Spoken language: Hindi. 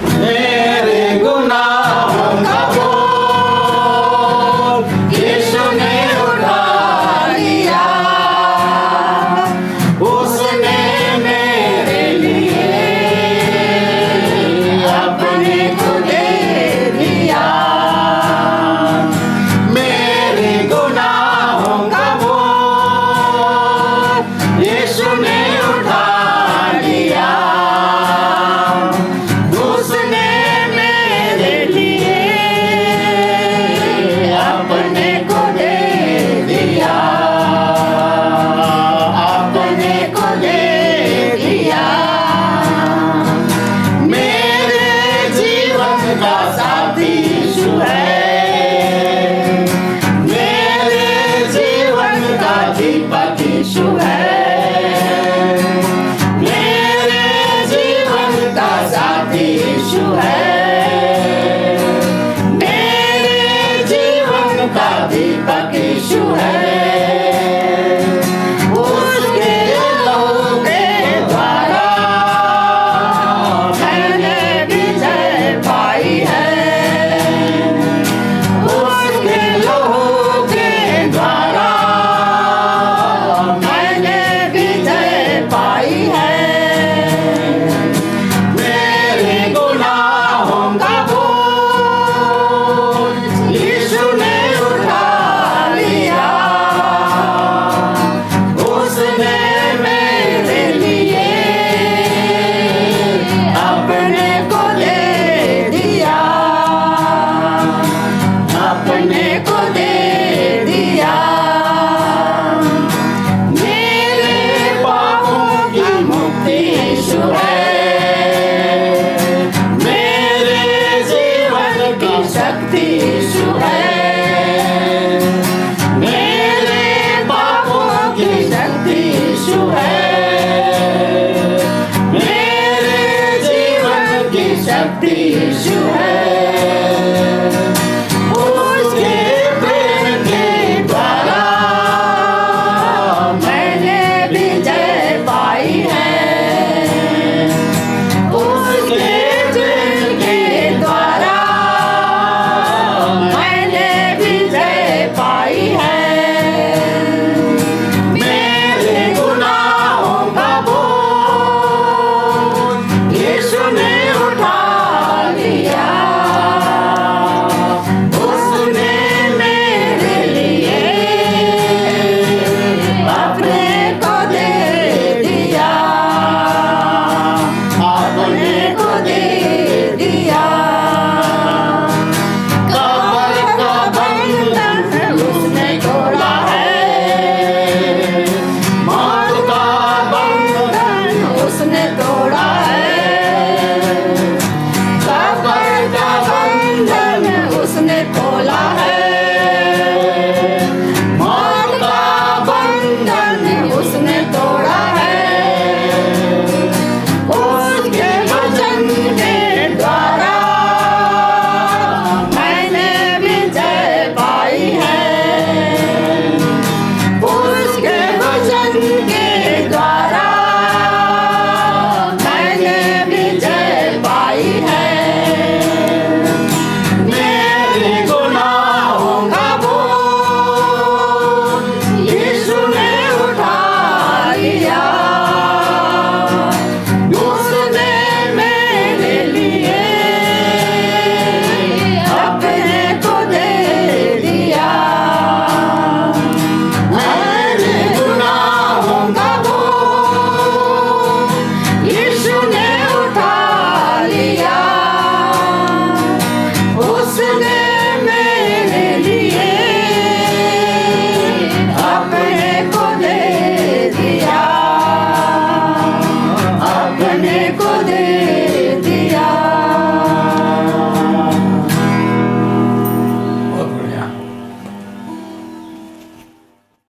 मेरे गुनाहों का बोझ यीशु ने उठा लिया, उसने मेरे लिए अपने को दे दिया। मेरे गुनाहों का बोझ यीशु ने उठा लिया, उसने मेरे लिए अपने को दे दिया, अपने को दे दिया। मेरे जीवन का साथी यीशु है, मेरे जीवन का दीपक यीशु है, मेरे जीवन का साथी यीशु है, मेरे जीवन का दीपक यीशु है। उसके लहू के द्वारा मैंने विजय पाई है, उसके लहू के द्वारा मैंने विजय पाई है। मेरे गुनाहों का बोझ यीशु ने उठा लिया, उसने मेरे लिए अपने को दे दिया, अपने को दे दिया। मेरे पापों की मुक्ति यीशु है, मेरे जीवन की शक्ति यीशु है, मेरे पापों की शक्ति यीशु है, मेरे जीवन की शक्ति यीशु है। उसके प्रेम के द्वारा मैंने विजय पाई है, उसके प्रेम के द्वारा मैंने विजय पाई है। मेरे गुनाहों का बोझ यीशु ने उठा लिया, उसने मेरे लिए अपने को दे दिया, अपने को दे दिया। कब्र का बंधन उसने तोड़ा है, मौत का बंधन उसने तोड़ा है, कब्र का बंधन उसने खोला है, मौत का बंधन उसने तोड़ा है। उसके वचन के द्वारा मैंने विजय पाई है, उसके वचन के द्वारा मैंने विजय पाई है। मेरे गुनाहों का बोझ यीशु ने उठा लिया, उसने मेरे लिए अपने को दे दिया। मेरे गुनाहों का बोझ यीशु ने उठा लिया, उसने मेरे लिए अपने को दे दिया, अपने को दे